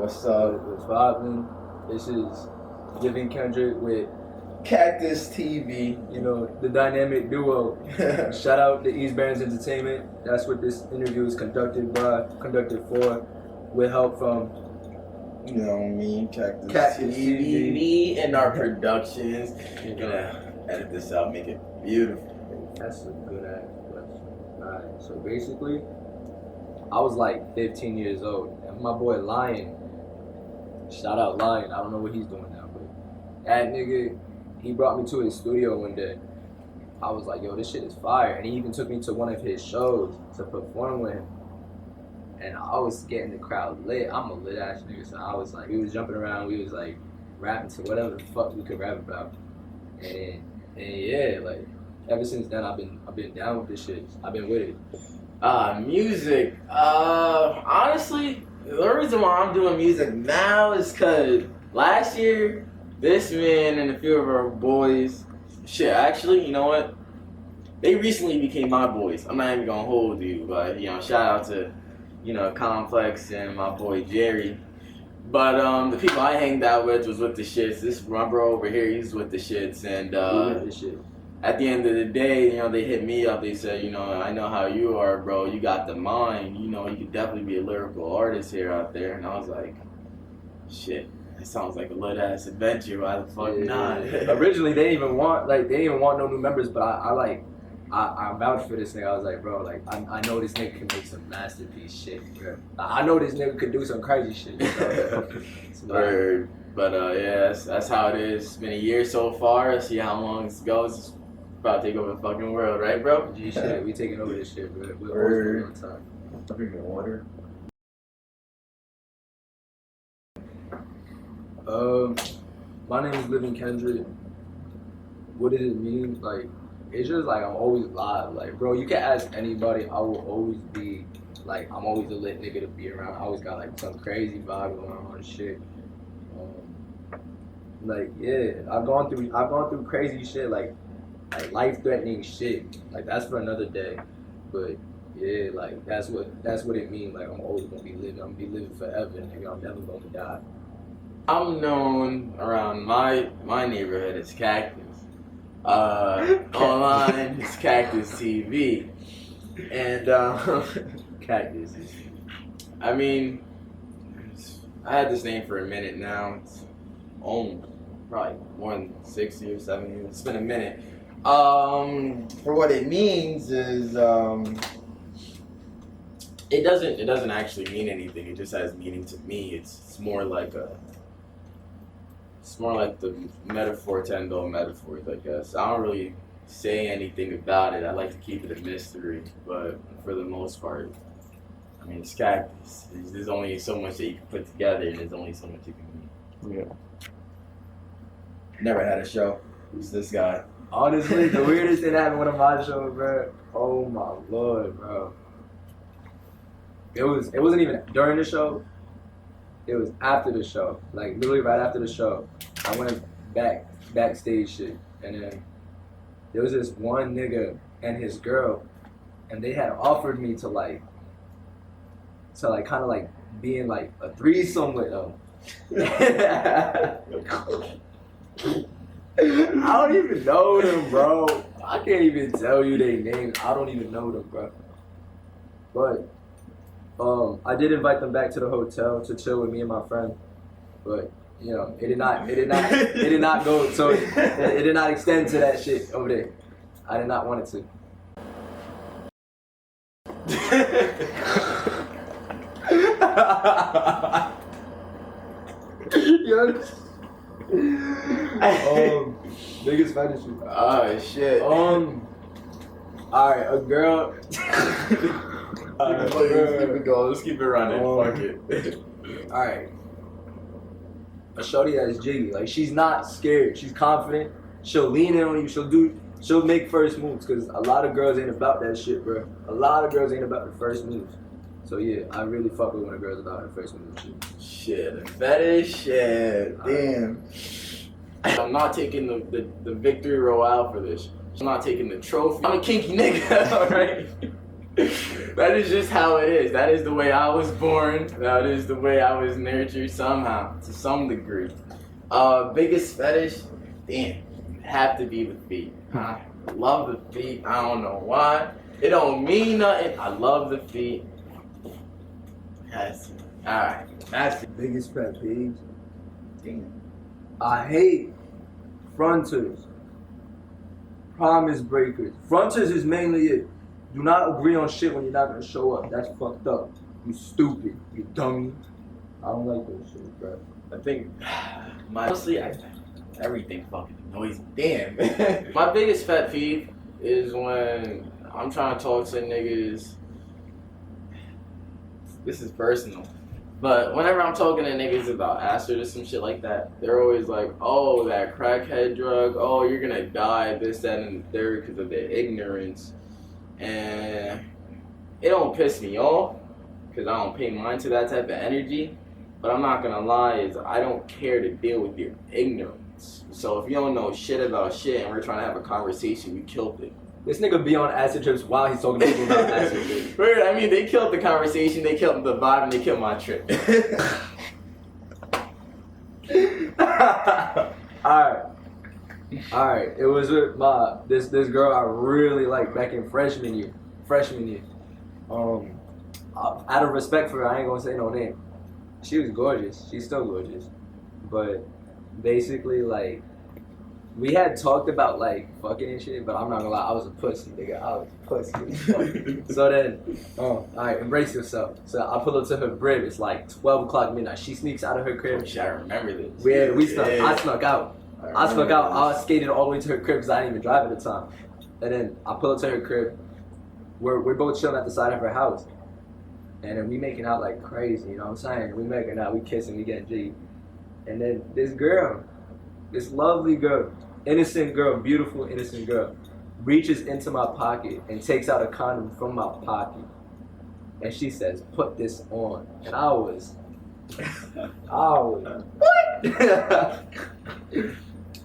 What's up? What's poppin'? This is LivingKendrik with CactusTV. You know, the dynamic duo. Shout out to East Barons Entertainment. That's what this interview is conducted for, with help from, You know me, CactusTV. CactusTV and our productions. You're gonna edit this out, make it beautiful. That's a good ass question. Alright, so basically, I was like 15 years old, and my boy Lion, shout out Lion, I don't know what he's doing now, but that nigga, he brought me to his studio one day. I was like, yo, this shit is fire. And he even took me to one of his shows to perform with him. And I was getting the crowd lit. I'm a lit ass nigga, so I was like, we was jumping around, we was like rapping to whatever the fuck we could rap about. And yeah, like ever since then I've been down with this shit. I've been with it. Music. Honestly, the reason why I'm doing music now is cause last year, this man and a few of our boys, actually, you know what? They recently became my boys. I'm not even gonna hold you, but shout out to, Complex and my boy Jerry. But the people I hanged out with was with the shits. This my bro over here, he's with the shits, and With the shit. at the end of the day, they hit me up. They said, I know how you are, bro. You got the mind. You could definitely be a lyrical artist here out there. And I was like, shit, that sounds like a lit ass adventure. Why the fuck not? Originally, they didn't even want no new members, but I vouched for this nigga. I was like, bro, like I know this nigga can make some masterpiece shit, bro. I know this nigga could do some crazy shit. Word. But yeah, that's how it is. It's been a year so far. Let's see how long this goes. About to take over the fucking world, right, bro? G shit, we taking over this shit, bro. We're always on time. I'm drinking water. My name is LivingKendrik. What does it mean? Like, it's just like I'm always live. Like, bro, you can ask anybody. I will always be like, I'm always a lit nigga to be around. I always got like some crazy vibe going on and shit. Like, yeah, I've gone through crazy shit, like life-threatening shit. Like, that's for another day. But yeah, like that's what it means. Like, I'm always gonna be living. I'm gonna be living forever, nigga. I'm never gonna die. I'm known around my neighborhood as Cactus. Online it's CactusTV. And Cactus. I mean, I had this name for a minute now. It's probably more than 6 years, 7 years. It's been a minute. For what it means is it doesn't actually mean anything. It just has meaning to me. It's more like the metaphor to end all metaphors, I guess. I don't really say anything about it. I like to keep it a mystery, but for the most part, I mean, it's Cactus. There's only so much that you can put together, and there's only so much you can do. Yeah. Never had a show. Who's this guy? Honestly, the weirdest thing that happened with one of my shows, bro. Oh my lord, bro. It wasn't even during the show. It was after the show. Like literally right after the show, I went backstage shit, and then there was this one nigga and his girl, and they had offered me to kind of like be in like a threesome with them. I don't even know them, bro. I can't even tell you their names. I don't even know them, bro. But I did invite them back to the hotel to chill with me and my friend. But it did not go. So it did not extend to that shit over there. I did not want it to. Yes. Biggest fantasy. Oh shit. Alright, a girl. Let's keep it running. Fuck it. Alright. A shorty that's jiggy. Like, she's not scared. She's confident. She'll lean in on you. She'll make first moves. Cause a lot of girls ain't about that shit, bro. A lot of girls ain't about the first moves. So yeah, I really fuck with when a girl's about her first move shit. Shit, fetish shit. Damn. I'm not taking the victory royale for this. I'm not taking the trophy. I'm a kinky nigga, alright? That is just how it is. That is the way I was born. That is the way I was nurtured somehow, to some degree. Biggest fetish? Damn, have to be the feet. I love the feet. I don't know why. It don't mean nothing. I love the feet. Yes. Alright. That's the Biggest pet peeves? Damn. I hate fronters. Promise breakers. Fronters is mainly it. Do not agree on shit when you're not gonna show up. That's fucked up. You stupid. You dummy. I don't like those shit, bro. I think honestly, everything fucking annoys me. Damn. My biggest pet peeve is when I'm trying to talk to niggas. This is personal. But whenever I'm talking to niggas about acid or some shit like that, they're always like, oh, that crackhead drug, oh, you're gonna die, this, that, and the third because of their ignorance. And it don't piss me off because I don't pay mind to that type of energy. But I'm not gonna lie, is I don't care to deal with your ignorance. So if you don't know shit about shit and we're trying to have a conversation, you killed it. This nigga be on acid trips while he's talking to people about acid trips. Weird, I mean, they killed the conversation, they killed the vibe, and they killed my trip. Alright. It was with my this girl I really liked back in freshman year. Out of respect for her, I ain't gonna say no name. She was gorgeous. She's still gorgeous. But basically, like, we had talked about, like, fucking and shit, but I'm not gonna lie, I was a pussy, nigga. I was a pussy. So then, alright, embrace yourself. So I pull up to her crib. It's like 12 o'clock midnight. She sneaks out of her crib. Shit, I remember this. We snuck. I snuck out. I skated all the way to her crib because I didn't even drive at the time. And then I pull up to her crib. We're both chilling at the side of her house. And then we making out like crazy, you know what I'm saying? We making out, we kissing, we getting G. And then this girl, this lovely girl, innocent girl, beautiful innocent girl, reaches into my pocket and takes out a condom from my pocket. And she says, put this on. And I was what?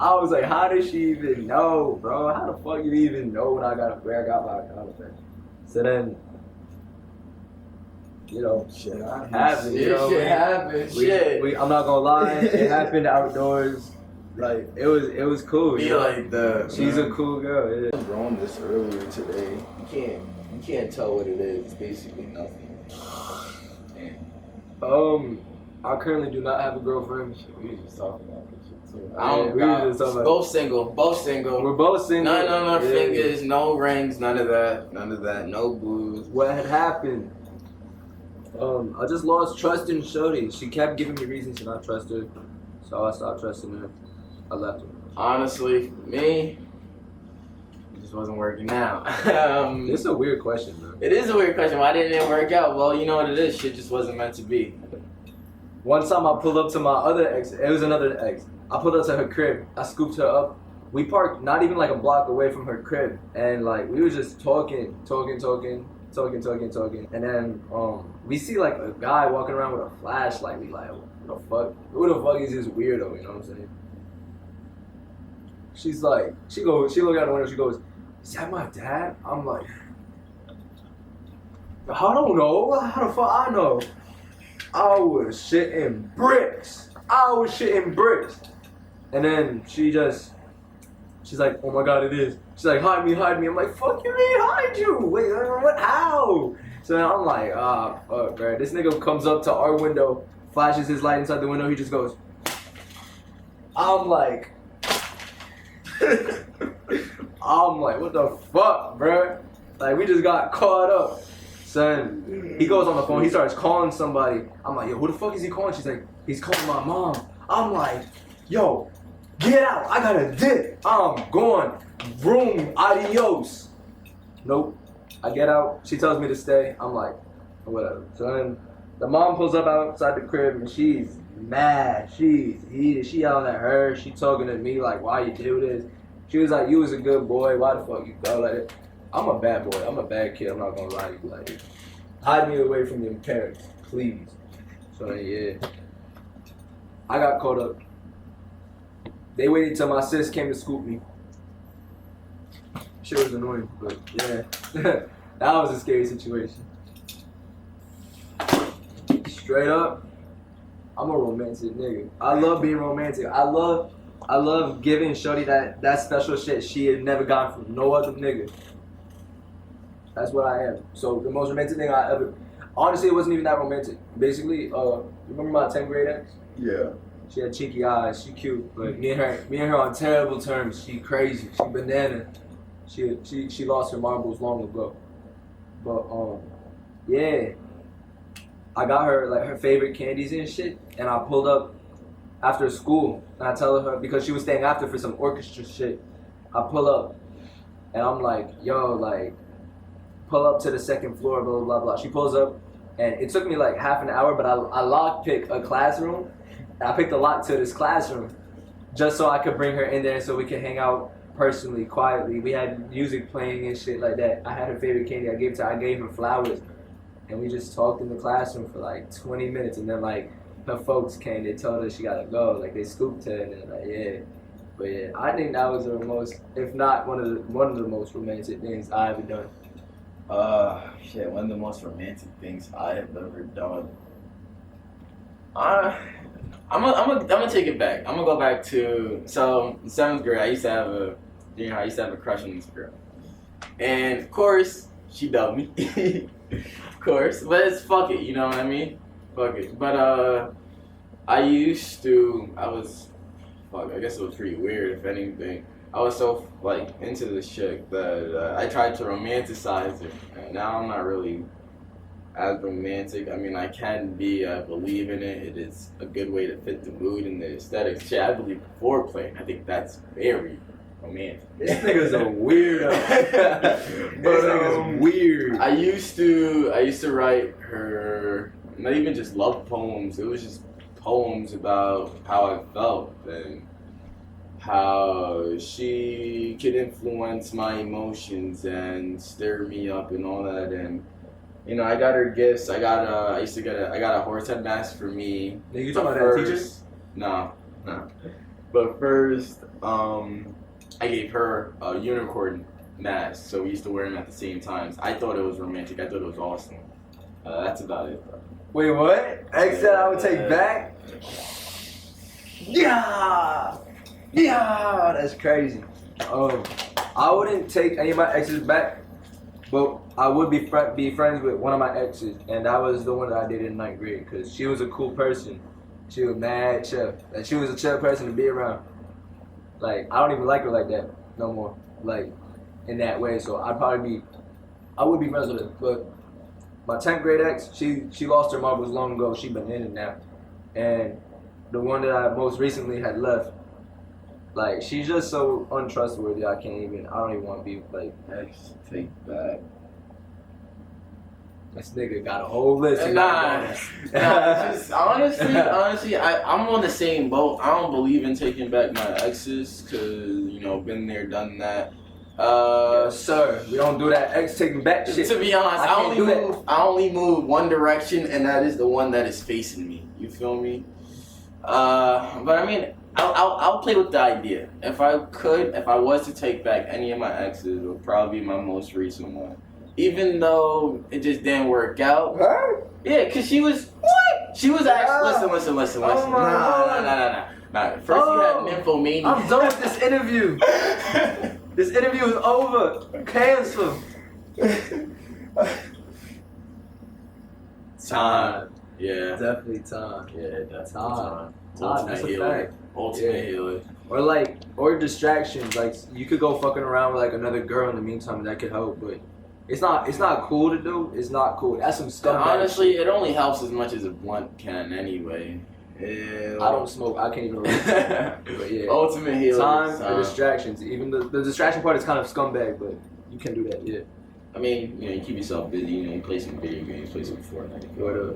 I was like, how did she even know, bro? How the fuck you even know where I got my condom from? So then, you know, Shit happened. You know, Shit happens. Shit. I'm not gonna lie, it happened outdoors. Like it was cool. Be You know? like the. She's a cool girl. Yeah. I was wrong this earlier today. You can't tell what it is. It's basically nothing. I currently do not have a girlfriend. We were just talking about this shit too. Both single. We're both single. None on our fingers, no rings, none of that, no booze. What had happened? I just lost trust in Shorty. She kept giving me reasons to not trust her, so I stopped trusting her. I left her. Honestly, for me, it just wasn't working out. This is a weird question, man. It is a weird question. Why didn't it work out? Well, you know what it is. Shit just wasn't meant to be. One time I pulled up to my other ex. It was another ex. I pulled up to her crib. I scooped her up. We parked not even like a block away from her crib, and like we were just talking. And then we see like a guy walking around with a flashlight. We like, what the fuck? Who the fuck is this weirdo? You know what I'm saying? She's like, she looked out the window. She goes, "Is that my dad?" I'm like, I don't know. How the fuck I know? I was shitting bricks. And then she's like, oh my god, it is. She's like, hide me. I'm like, fuck you mean hide you? Wait, what? How? So then I'm like, fuck, bro. This nigga comes up to our window, flashes his light inside the window. He just goes. I'm like, what the fuck, bro? Like, we just got caught up. Son, he goes on the phone. He starts calling somebody. I'm like, yo, who the fuck is he calling? She's like, he's calling my mom. I'm like, yo, get out. I got a dip. I'm going. Vroom, adios. Nope. I get out. She tells me to stay. I'm like, whatever. So then the mom pulls up outside the crib and she's mad. She's heated. She yelling at her. She talking to me like, why you do this? She was like, you was a good boy. Why the fuck you go like that? I'm a bad boy. I'm a bad kid. I'm not gonna lie to you. Like, hide me away from your parents, please. So yeah, I got caught up. They waited till my sis came to scoop me. Shit was annoying, but yeah, that was a scary situation. Straight up, I'm a romantic nigga. I love being romantic. I love giving Shorty that special shit she had never gotten from no other nigga. That's what I am. So the most romantic thing I ever, honestly, it wasn't even that romantic. Basically, remember my 10th grade ex? Yeah. She had cheeky eyes. She cute, but me and her on terrible terms. She crazy. She banana. She lost her marbles long ago. But yeah, I got her like her favorite candies and shit, and I pulled up after school, and I tell her because she was staying after for some orchestra shit. I pull up, and I'm like, yo, like, pull up to the second floor, blah blah blah blah. She pulls up, and it took me like half an hour, but I lockpicked a classroom. And I picked a lock to this classroom, just so I could bring her in there, so we could hang out personally, quietly. We had music playing and shit like that. I had her favorite candy. I gave her flowers, and we just talked in the classroom for like 20 minutes, and then like her folks came. They told her she gotta go. Like they scooped her, and they're like, yeah. But yeah, I think that was the most, if not one of the most romantic things I ever done. Shit, one of the most romantic things I have ever done. I'm gonna take it back. I'm gonna go back to, so in 7th grade, I used to have a crush on this girl, and of course she dubbed me, of course. But it's fuck it, you know what I mean? Fuck it. But I guess it was pretty weird, if anything. I was so like into this chick that I tried to romanticize her, and now I'm not really as romantic. I mean, I can be. I believe in it. It is a good way to fit the mood and the aesthetics. Shit, I believe in foreplay. I think that's very romantic. This nigga's a weirdo. This nigga's weird. I used to write her not even just love poems. It was just poems about how I felt and how she could influence my emotions and stir me up and all that. And you know, I got her gifts. I got a horse head mask for me. Nigga, you talking about that teacher? No. But first, I gave her a unicorn mask, so we used to wear them at the same times. I thought it was romantic. I thought it was awesome. That's about it, bro. Wait, what? Ex said I would take back? Yeah, that's crazy. I wouldn't take any of my exes back. But I would be friends with one of my exes, and that was the one that I did in 9th grade, because she was a cool person. She was mad chill. Like, she was a chill person to be around. Like, I don't even like her like that no more, like, in that way. So I would be friends with her. But my 10th grade ex, she lost her marbles long ago. She been in and out. And the one that I most recently had left, like, she's just so untrustworthy. I don't even want to be like, Ex take back. This nigga got a whole list. Nah, just honestly, I'm on the same boat. I don't believe in taking back my exes, cause you know, been there, done that. Yes, sir, we don't do that ex taking back shit. To be honest, I only move one direction, and that is the one that is facing me. You feel me? But I mean, I'll play with the idea. If I was to take back any of my exes, it would probably be my most recent one. Even though it just didn't work out. Her? Yeah, cause she was what? She was actually listen. Oh Nah. First you had nymphomania. I'm done with this interview. This interview is over. Cancel. Time. Yeah. Definitely time. Yeah, definitely Time. Ultimate That's a healer. fact. Ultimate healer. Or distractions. Like, you could go fucking around with like another girl in the meantime, and that could help, but it's not cool to do. It's not cool. That's some stuff. Honestly, it only helps as much as a blunt can anyway. Yeah. I don't smoke. I can't even remember. But yeah. Ultimate healer. Time or distractions. Even the distraction part is kind of scumbag, but you can do that, yeah. I mean, you know, you keep yourself busy, you know, you play some video games, play some Fortnite. Whatever.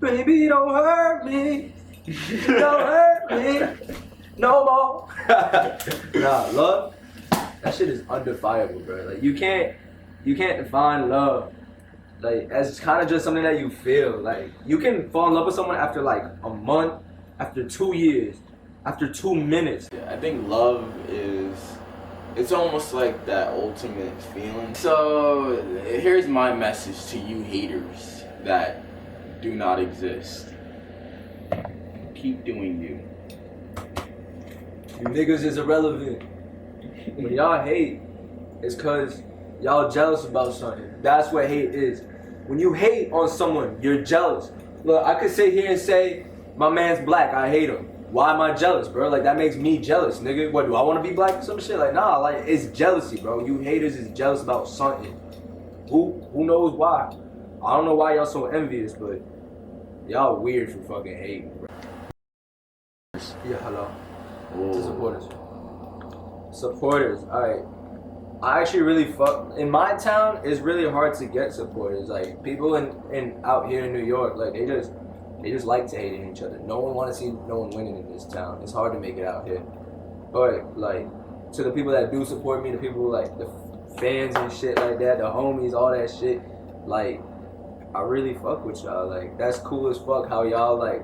Baby, don't hurt me. Don't hurt me. No more. Nah, love, that shit is undefinable, bro. Like, you can't define love. Like, as kind of just something that you feel. Like, you can fall in love with someone after like a month, after 2 years, after 2 minutes. Yeah, I think love it's almost like that ultimate feeling. So here's my message to you haters that do not exist. Keep doing you. You niggas is irrelevant. When y'all hate, it's cause y'all jealous about something. That's what hate is. When you hate on someone, you're jealous. Look, I could sit here and say, my man's black, I hate him. Why am I jealous, bro? Like, that makes me jealous, nigga. What, do I want to be black or some shit? Like, nah, like, it's jealousy, bro. You haters is jealous about something. Who knows why? I don't know why y'all so envious, but y'all weird for fucking hating, bro. Yeah, hello. To supporters. Supporters, alright. I actually really in my town, it's really hard to get supporters. Like, people in out here in New York, like, they just like to hate each other. No one want to see no one winning in this town. It's hard to make it out here. But, like, to the people that do support me, the people, like, the fans and shit like that, the homies, all that shit, like, I really fuck with y'all. Like, that's cool as fuck how y'all, like,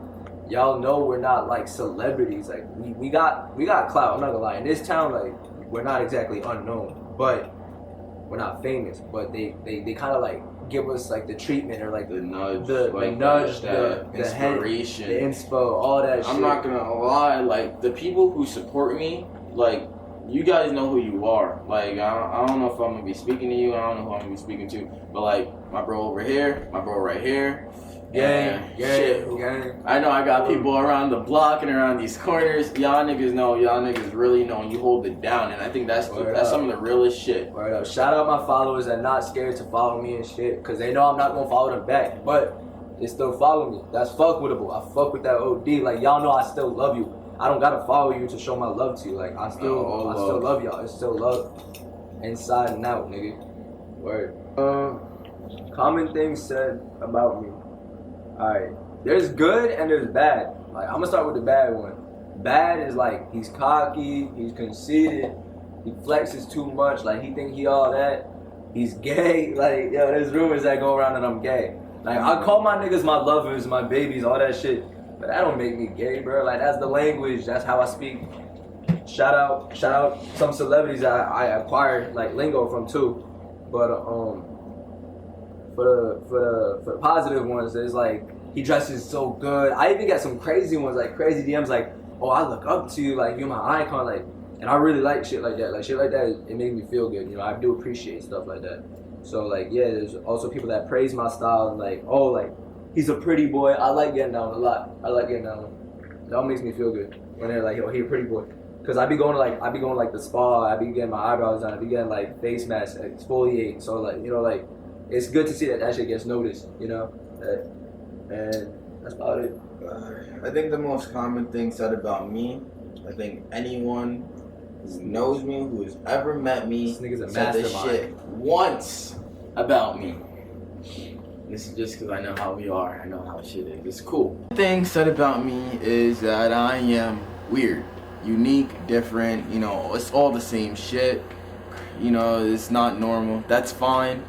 y'all know we're not, like, celebrities. Like, we got clout, I'm not gonna lie. In this town, like, we're not exactly unknown, but we're not famous. But they kind of, like, give us, like, the treatment or, like, the nudge, the inspiration, the inspo, all that shit. I'm not gonna lie, like, the people who support me, like, you guys know who you are. Like, I don't know if I'm gonna be speaking to you, I don't know who I'm gonna be speaking to, but, like, my bro over here, my bro right here. Gang. I know I got people around the block and around these corners. Y'all niggas really know you hold it down, and I think that's some of the realest shit. Word up. Shout out my followers that not scared to follow me and shit, cause they know I'm not gonna follow them back, but they still follow me. That's fuckwittable. I fuck with that OD. Like, y'all know I still love you. I don't gotta follow you to show my love to you. Like, I still love y'all. It's still love inside and out, nigga. Word. Common things said about me. Alright, there's good and there's bad. Like, I'm gonna start with the bad one. Bad is like, he's cocky, he's conceited, he flexes too much, like he think he all that. He's gay, like, yo, there's rumors that go around that I'm gay. Like, I call my niggas my lovers, my babies, all that shit, but that don't make me gay, bro. Like, that's the language, that's how I speak. Shout out some celebrities that I acquired, like, lingo from too. But, for the positive ones, it's like, he dresses so good. I even get some crazy ones, like crazy DMs, like, oh, I look up to you, like, you're my icon, like, and I really like shit like that. Like, shit like that, it made me feel good, you know. I do appreciate stuff like that. So, like, yeah, there's also people that praise my style and, like, oh, like, he's a pretty boy. I like getting down a lot. I like getting down. That makes me feel good when they're like, oh, he a pretty boy. Cause I be going to the spa. I be getting my eyebrows done. I be getting like face masks, exfoliate. So, like, you know, like, it's good to see that shit gets noticed, you know. And that's about it. I think the most common thing said about me, I think anyone who knows me, who has ever met me, this nigga's a said this mastermind. shit once About me. This is just because I know how we are. I know how shit is. It's cool. The thing said about me is that I am weird, unique, different. You know, it's all the same shit. You know, it's not normal. That's fine.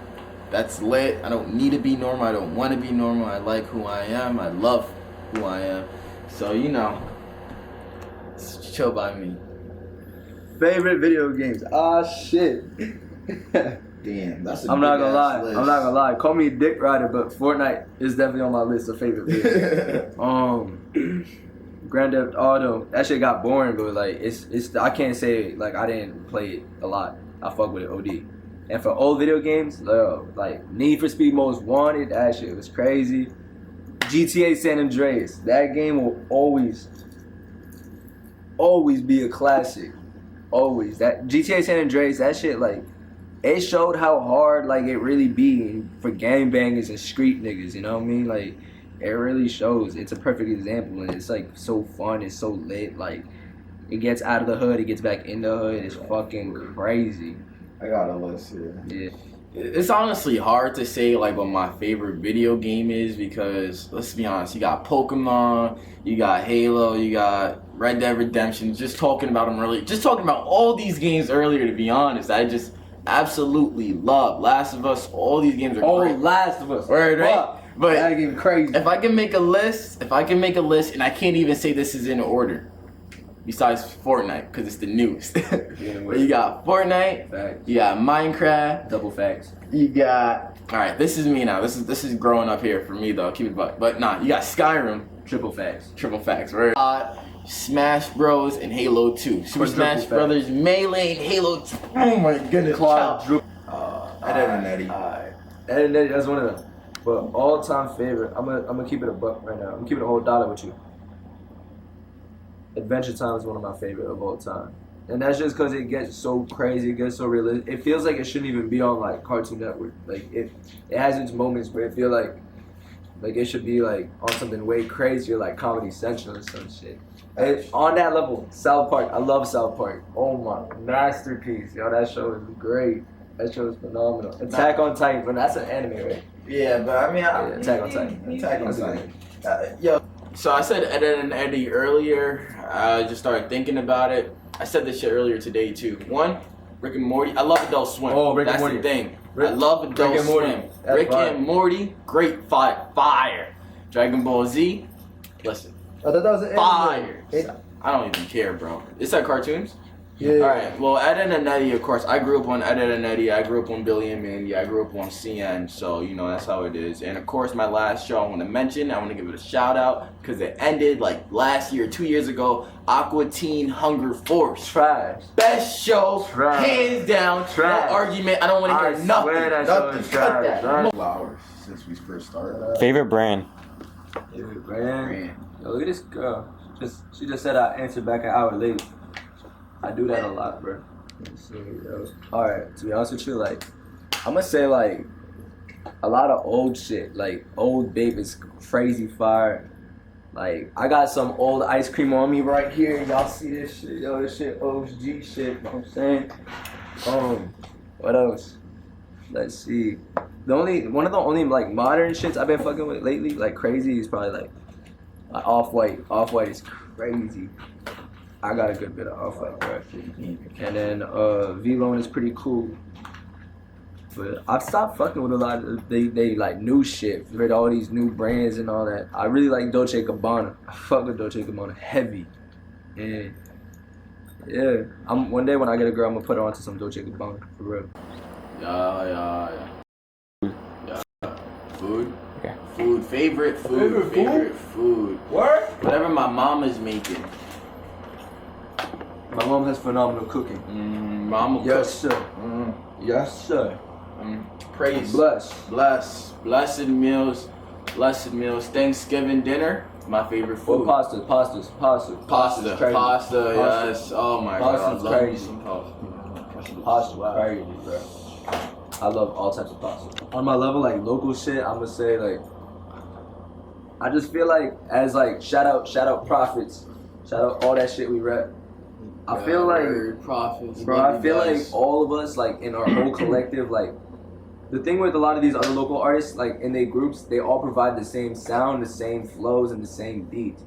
That's lit. I don't need to be normal. I don't want to be normal. I like who I am. I love who I am. So, you know, it's chill by me. Favorite video games? Ah, shit. Damn, that's a I'm not big gonna ass lie. list. I'm not gonna lie. Call me a dick rider, but Fortnite is definitely on my list of favorite videos. Grand Theft Auto. That shit got boring, but like it's. I can't say like I didn't play it a lot. I fuck with it OD. And for old video games, like Need for Speed Most Wanted, that shit was crazy. GTA San Andreas, that game will always be a classic. Always. That GTA San Andreas, that shit, like, it showed how hard, like, it really be for gangbangers and street niggas, you know what I mean? Like, it really shows. It's a perfect example, and it's, like, so fun, it's so lit, like, it gets out of the hood, it gets back in the hood, it's fucking crazy. I got a list here. Yeah. It's honestly hard to say like what my favorite video game is because let's be honest, you got Pokemon, you got Halo, you got Red Dead Redemption. Just talking about all these games earlier. To be honest, I just absolutely love Last of Us. All these games are great. Last of Us. Right. But that game crazy. if I can make a list, and I can't even say this is in order. besides Fortnite, because it's the newest. Yeah, But you got Fortnite, Facts. you got Minecraft, Double facts. you got. All right, this is me now. This is growing up here for me though. Keep it buck. But nah, you got Skyrim, Triple facts. triple facts. Right? Smash Bros and Halo 2. Super Quadruple Smash facts. Brothers Melee and Halo 2. Oh my goodness. Quadruple. Ed, Ed, and Eddie. Ed and Eddie, that's one of them. But all-time favorite, I'm gonna keep it a buck right now. I'm keeping a whole dollar with you. Adventure Time is one of my favorite of all time. And that's just because it gets so crazy, it gets so realistic. It feels like it shouldn't even be on like Cartoon Network. Like it has its moments where it feel like it should be like on something way crazier, like Comedy Central or some shit. And on that level, South Park. I love South Park. Oh my, masterpiece. Yo, that show is great. That show is phenomenal. Attack on Titan, but that's an anime, right? Yeah, but I mean, Attack on Titan. Attack on That's a Titan. good Yo, So I said Ed, Ed and Eddie earlier. I just started thinking about it. I said this shit earlier today too. One, Rick and Morty. I love Adult Swim. Oh, Rick and That's Morty. the thing. Rick- I love Adult Rick and Morty. Swim. That's Rick fire. and Morty, great fire. Dragon Ball Z, listen, I thought that was an fire. anime. I don't even care, bro. Is that cartoons? Yeah. All right. Well, Ed and Eddie, of course. I grew up on Ed and Eddie. I grew up on Billy and Mandy. I grew up on CN. So you know that's how it is. And of course, my last show I want to mention. I want to give it a shout out because it ended like last year, 2 years ago. Aqua Teen Hunger Force. Trash. Best show, Trash. hands down. Trash. No argument. I don't want to hear I nothing. swear that show Nothing. is Cut trash. that. flowers since we first started. Favorite brand? Dude, man. Yo, look at this girl. She just said I answered back an hour late. I do that a lot, bro. Alright, to be honest with you, like, I'm gonna say, like, a lot of old shit. Like, Old Babe is crazy fire. Like, I got some old ice cream on me right here. Y'all see this shit? Yo, this shit OG shit. You know what I'm saying? What else? Let's see. One of the only like modern shits I've been fucking with lately, like crazy, is probably like Off-White. Off-White is crazy. I got a good bit of Off-White, bro. And then V-Lone is pretty cool. But I've stopped fucking with a lot of they like new shit. With all these new brands and all that. I really like Dolce & Gabbana. I fuck with Dolce & Gabbana heavy. And yeah, one day when I get a girl, I'm gonna put her onto some Dolce & Gabbana for real. Yeah. Food. Yeah. Food. Favorite food. Favorite food. What? Whatever my mom is making. My mom has phenomenal cooking. Mama Yes, cooks. sir. Yes, sir. Praise. Bless. Blessed meals. Thanksgiving dinner. My favorite food. Well, pasta. Pasta. Crazy. Pasta. Yes. Oh my Pasta's god. I love me crazy. some pasta. Pasta, crazy, bro. I love all types of pasta. On my level, like local shit, I'm gonna say like, I just feel like as like shout out prophets, shout out all that shit we rep. I feel like, prophets. bro, I feel like all of us, like in our whole collective, like the thing with a lot of these other local artists, like in their groups, they all provide the same sound, the same flows, and the same beats.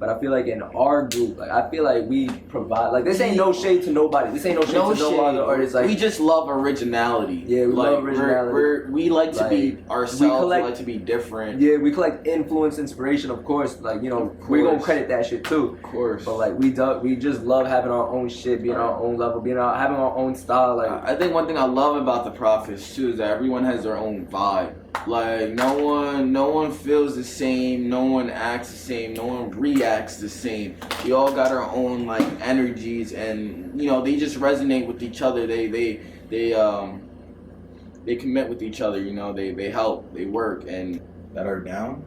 But I feel like in our group, like I feel like we provide, like this ain't no shade to nobody. This ain't no shade to no other artists. Like we just love originality. Yeah, we like, love originality. We like to be Like, ourselves. collect- We like to be different. yeah, we collect influence, inspiration, of course. Like you know, we're gonna course. credit that shit too. Of course. But like we just love having our own shit, being our own level, having our own style. Like I think one thing I love about the prophets too is that everyone has their own vibe. Like no one feels the same, no one acts the same, no one reacts the same. We all got our own like energies, and you know they just resonate with each other. They commit with each other. You know they help, they work, and That are down?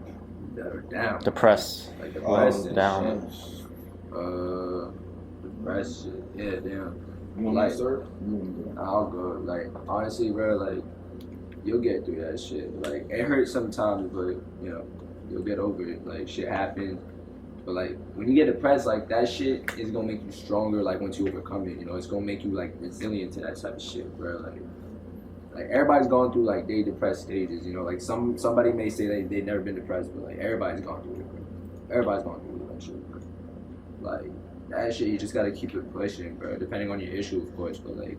that are down, Depressed. like the Oh, rest and down. shit. The rest shit, yeah, damn. You want Like- to start? I'll go. Like honestly, bro, like you'll get through that shit. Like it hurts sometimes, but you know you'll get over it. Like shit happens, but like when you get depressed, like that shit is gonna make you stronger. Like once you overcome it, you know it's gonna make you like resilient to that type of shit, bro. Like everybody's going through like they depressed stages. You know, like somebody may say they've never been depressed, but like everybody's gone through it, bro. Everybody's gone through that shit, bro. Like that shit, you just gotta keep it pushing, bro. Depending on your issue, of course, but like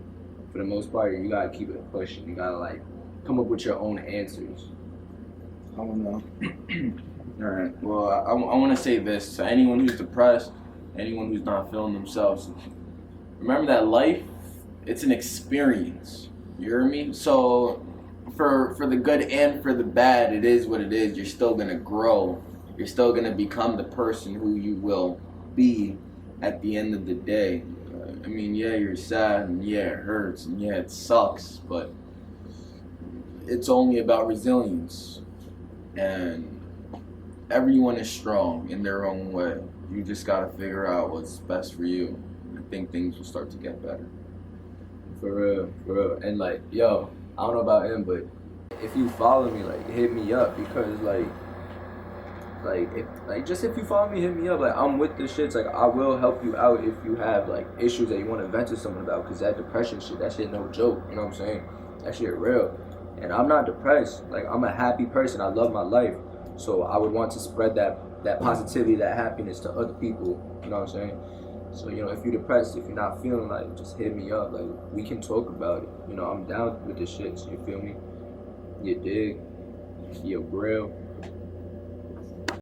for the most part, you gotta keep it pushing. You gotta like come up with your own answers. I don't know. all right. Well, I want to say this to anyone who's depressed. anyone who's not feeling themselves, remember that life, it's an experience. You hear me? So for the good and for the bad, it is what it is. You're still gonna grow. You're still gonna become the person who you will be at the end of the day. I mean, yeah, you're sad, and yeah, it hurts, and yeah, it sucks, but it's only about resilience. And everyone is strong in their own way. You just gotta figure out what's best for you. I think things will start to get better. For real, for real. And like, yo, I don't know about him, but if you follow me, like, hit me up, because if you follow me, hit me up. Like, I'm with the shits. Like, I will help you out if you have like issues that you want to vent to someone about. Cause that depression shit, that shit no joke. You know what I'm saying? That shit real. And I'm not depressed. Like, I'm a happy person. I love my life. So I would want to spread that positivity, that happiness to other people. You know what I'm saying? So, you know, if you're depressed, if you're not feeling like, just hit me up. Like, we can talk about it. You know, I'm down with this shit. So you feel me? You dig? You grill.